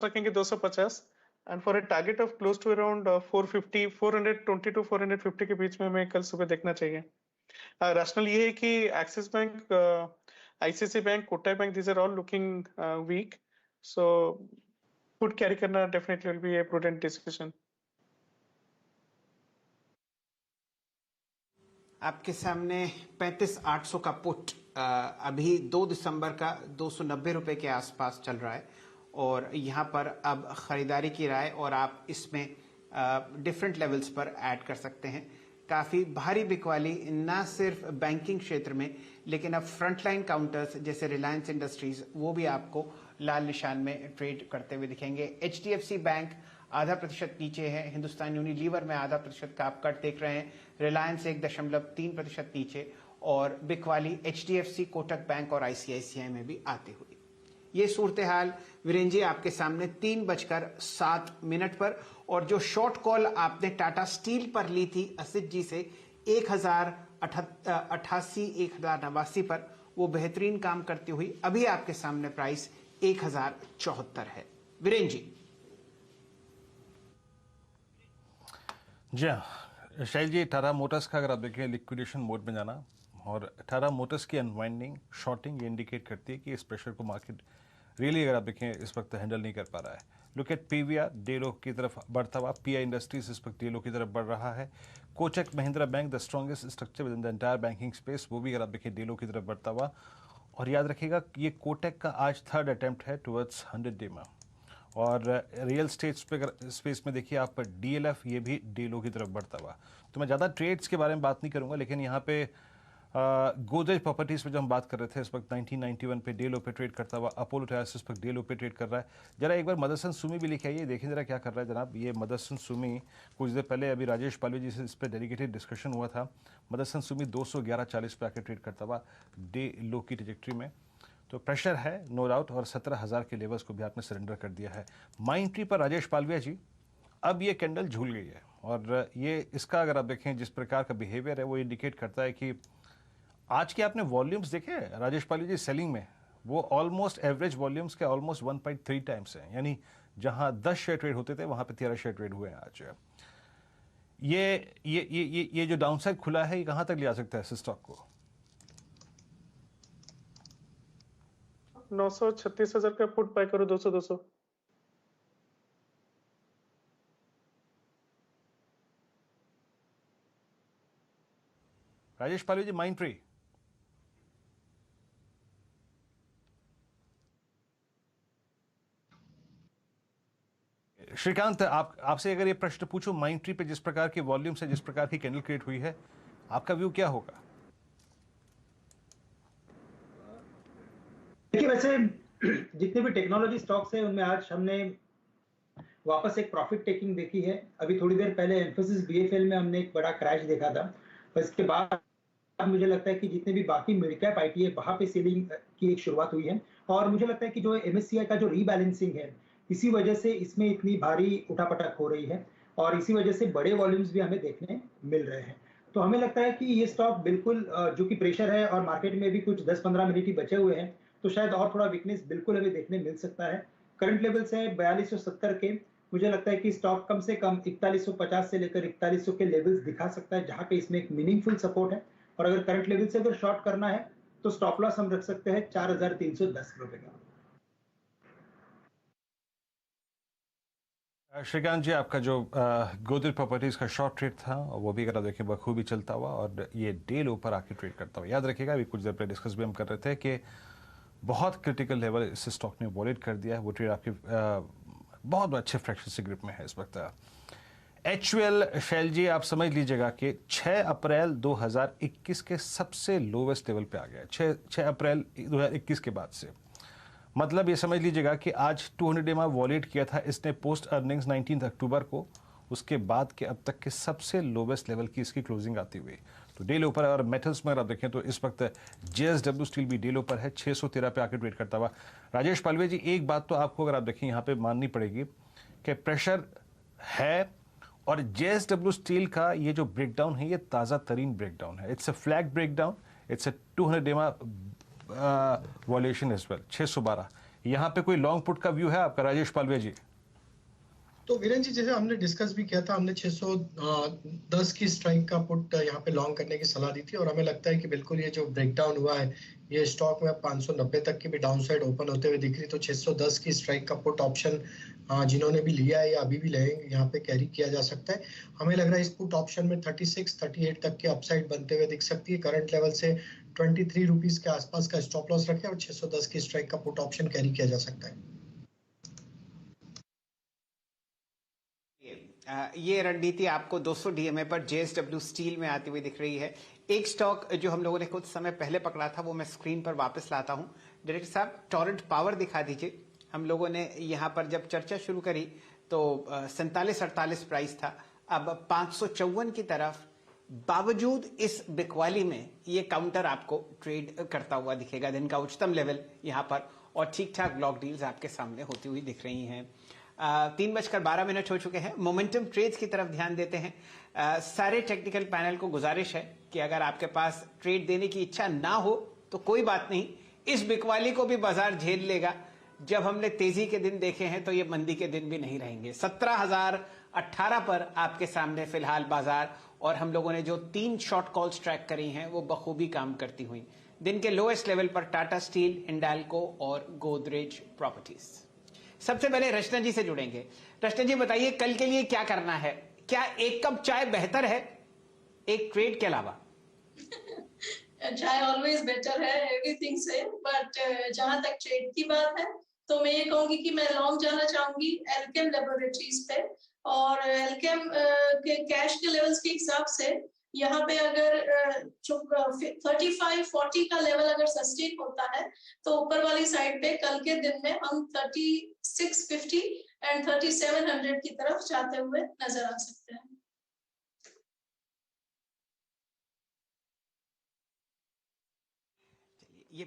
रखेंगे 250 and for a target of close to around 450 420 to 450 के बीच में हमें कल सुबह देखना चाहिए। रैशनल ये है कि Axis bank, ICICI bank, Kotak bank, these are all looking weak, so put carry करना definitely will be a prudent decision. आपके सामने 35,800 का पुट अभी 2 दिसंबर का 290 रुपए के आसपास चल रहा है और यहाँ पर अब खरीदारी की राय और आप इसमें डिफरेंट लेवल्स पर ऐड कर सकते हैं। काफ़ी भारी बिकवाली ना सिर्फ बैंकिंग क्षेत्र में लेकिन अब फ्रंटलाइन काउंटर्स जैसे रिलायंस इंडस्ट्रीज वो भी आपको लाल निशान में ट्रेड करते हुए दिखेंगे। एचडीएफसी बैंक 0.5% नीचे है, हिंदुस्तान यूनिलीवर में 0.5% का आप कट देख रहे हैं, रिलायंस 1.3% नीचे और बिकवाली एचडीएफसी, कोटक बैंक और आईसीआईसीआई में भी आते हुए। ये सूरत हाल वीरेंद्र जी आपके सामने 3:07 पर। और जो शॉर्ट कॉल आपने टाटा स्टील पर ली थी असित जी से 1088 1089 पर, वो बेहतरीन काम करती हुई अभी आपके सामने प्राइस 1074 है। वीरेंद्र जी। जी हाँ शैल जी, टाटा मोटर्स का अगर आप देखें लिक्विडेशन मोड में जाना और टाटा मोटर्स की अनवाइंडिंग शॉर्टिंग ये इंडिकेट करती है कि इस प्रेशर को मार्केट रियली अगर आप देखें इस वक्त हैंडल नहीं कर पा रहा है। लुक एट पीवीआर डे लो की तरफ बढ़ता हुआ, पीआई इंडस्ट्रीज इस वक्त डे लो की तरफ बढ़ रहा है। Kotak Mahindra bank the strongest structure within the entire banking space, वो भी अगर आप देखें डे लो की तरफ बढ़ता हुआ। और याद रखिएगा ये कोटक का आज 3rd अटेम्प्ट है टुवर्ड्स 100 डे में। और रियल स्टेट स्पेस में देखिए आप डीएलएफ ये भी डे लो की तरफ बढ़ता हुआ। तो मैं ज़्यादा ट्रेड्स के बारे में बात नहीं करूंगा, लेकिन यहाँ पे गोदरेज प्रॉपर्टीज पे जो हम बात कर रहे थे इस वक्त 1991 पे डे लो पे ट्रेड करता हुआ, अपोलो टायर्स इस वक्त डे लो पे ट्रेड कर रहा है। जरा एक बार मदरसन सुमी भी लेके आइए, देखें जरा क्या कर रहा है जनाब। ये मदरसन सुमी कुछ देर पहले अभी राजेश पालवी जी से इस पर डेडिकेटेड डिस्कशन हुआ था। मदरसन सुमी 211.40 पे आके ट्रेड करता हुआ डे लो की ट्रैजेक्टरी में। तो प्रेशर है नो डाउट और 17,000 के लेवल्स को भी आपने सरेंडर कर दिया है। माइंड ट्री पर राजेश पालविया जी अब ये कैंडल झूल गई है और ये इसका अगर आप देखें जिस प्रकार का बिहेवियर है वो इंडिकेट करता है कि आज के आपने वॉल्यूम्स देखे राजेश पालविया जी सेलिंग में, वो ऑलमोस्ट एवरेज वॉल्यूम्स के ऑलमोस्ट 1.3 टाइम्स हैं, यानी जहां 10 शेयर ट्रेड होते थे वहां पे 13 शेयर ट्रेड हुए हैं आज। ये जो डाउनसाइड खुला है ये कहां तक ले जा सकता है इस स्टॉक को? 936,000 का पुट बाय करो 200-200। राजेश पालवी जी माइंड ट्री। श्रीकांत आपसे अगर ये प्रश्न पूछूं माइंड ट्री पे जिस प्रकार की वॉल्यूम से जिस प्रकार की कैंडल क्रिएट हुई है, आपका व्यू क्या होगा? देखिए वैसे जितने भी टेक्नोलॉजी स्टॉक्स हैं उनमें आज हमने वापस एक प्रॉफिट टेकिंग देखी है। अभी थोड़ी देर पहले एम्फोसिस बीएफएल में हमने एक बड़ा क्रैश देखा था, और इसके बाद मुझे लगता है कि जितने भी बाकी मिड कैप आईटी है वहां पे सेलिंग की एक शुरुआत हुई है। और मुझे लगता है कि जो एमएससीआई का जो रीबैलेंसिंग है इसी वजह से इसमें इतनी भारी उठापटक हो रही है और इसी वजह से बड़े वॉल्यूम्स भी हमें देखने मिल रहे हैं। तो हमें लगता है कि ये स्टॉक बिल्कुल जो कि प्रेशर है और मार्केट में भी कुछ 10-15 मिनट ही बचे हुए हैं, तो शायद और थोड़ा वीकनेस बिल्कुल हमें देखने मिल सकता है। करंट लेवल्स है 4270 के, मुझे लगता है कि स्टॉक कम से कम 4150 से लेकर 4100 के लेवल्स दिखा सकता है, जहां पे इसमें एक मीनिंगफुल सपोर्ट है। और अगर करंट लेवल से अगर शॉर्ट करना है तो स्टॉप लॉस हम रख सकते हैं 4310 रुपए का। श्रीकांत जी आपका जो गोदरेज प्रॉपर्टीज का शॉर्ट ट्रेड था वो भी अगर आप देखें बखूबी चलता हुआ और ये डे लो पर आके ट्रेड करता हुआ। याद रखिएगा अभी कुछ देर पहले डिस्कस भी हम कर रहे थे कि बहुत क्रिटिकल लेवल इस स्टॉक ने वॉलेट कर दिया है। वो ट्रेड आपकी बहुत अच्छे फ्रैक्शन से ग्रिप में है इस वक्त। एचयूएल शैल जी आप समझ लीजिएगा कि 6 अप्रैल 2021 के सबसे लोवेस्ट लेवल पे आ गया, 6 अप्रैल 2021 के बाद से। मतलब ये समझ लीजिएगा कि आज 200 डे में वॉलेट किया था इसने पोस्ट अर्निंग्स 19 अक्टूबर को, उसके बाद के अब तक के सबसे लोवेस्ट लेवल की इसकी क्लोजिंग आती हुई। तो डे लो पर और मेटल्स में अगर आप देखें तो इस वक्त जेएसडब्ल्यू स्टील भी डे लो पर है, 613 पे आके ट्रेड करता हुआ। राजेश पालवे जी एक बात तो आपको अगर आप देखें यहाँ पे माननी पड़ेगी कि प्रेशर है और जेएसडब्ल्यू स्टील का ये जो ब्रेकडाउन है ये ताज़ा तरीन ब्रेकडाउन है। It's a flag breakdown, it's a 200 day valuation as well 612। यहाँ पे कोई लॉन्ग पुट का व्यू है आपका, राजेश पालवे जी? तो वीरेन जी, जैसे हमने डिस्कस भी किया था, हमने 610 की स्ट्राइक का पुट यहाँ पे लॉन्ग करने की सलाह दी थी, और हमें लगता है कि बिल्कुल ये जो ब्रेकडाउन हुआ है, ये स्टॉक में 590 तक की भी डाउन साइड ओपन होते हुए दिख रही, तो 610 की स्ट्राइक का पुट ऑप्शन जिन्होंने भी लिया है या अभी भी लेंगे, यहाँ पे कैरी किया जा सकता है। हमें लग रहा है इस पुट ऑप्शन में 36, 38 तक की अपसाइड बनते हुए दिख सकती है। करंट लेवल से 23 रुपीज के आसपास का स्टॉप लॉस रखें और 610 की स्ट्राइक का पुट ऑप्शन कैरी किया जा सकता है। ये रणनीति आपको 200 डीएमए पर जेएसडब्ल्यू स्टील में आती हुई दिख रही है। एक स्टॉक जो हम लोगों ने कुछ समय पहले पकड़ा था वो मैं स्क्रीन पर वापस लाता हूं। डायरेक्टर साहब, टोरेंट पावर दिखा दीजिए। हम लोगों ने यहां पर जब चर्चा शुरू करी तो 47-48 प्राइस था, अब 554 की तरफ। बावजूद इस बिकवाली में ये काउंटर आपको ट्रेड करता हुआ दिखेगा। दिन का उच्चतम लेवल यहां पर, और ठीक ठाक ब्लॉक डील्स आपके सामने होती हुई दिख रही हैं। 3:12 हो चुके हैं। मोमेंटम ट्रेड्स की तरफ ध्यान देते हैं। सारे टेक्निकल पैनल को गुजारिश है कि अगर आपके पास ट्रेड देने की इच्छा ना हो तो कोई बात नहीं, इस बिकवाली को भी बाजार झेल लेगा। जब हमने तेजी के दिन देखे हैं तो ये मंदी के दिन भी नहीं रहेंगे। 17,018 पर आपके सामने फिलहाल बाजार, और हम लोगों ने जो 3 शॉर्ट कॉल्स ट्रैक करी हैं वो बखूबी काम करती हुई। दिन के लोएस्ट लेवल पर टाटा स्टील, हिंडाल्को और गोदरेज प्रॉपर्टीज। सबसे पहले रचना जी से जुड़ेंगे। रचना जी बताइए, कल के लिए क्या करना है? क्या एक कप चाय बेहतर है एक ट्रेड के अलावा? चाय ऑलवेज बेटर है, एवरीथिंग से, बट जहां तक ट्रेड की बात है तो मैं ये कहूंगी कि मैं लॉन्ग जाना चाहूंगी एल्केम लेबोरेटरीज पे। और एल्केम के कैश के लेवल्स के हिसाब से यहाँ पे अगर 35-40 का लेवल अगर सस्टेन होता है तो ऊपर वाली साइड पे कल के दिन में हम 3650 एंड 3700 की तरफ जाते हुए नजर आ सकते हैं। ये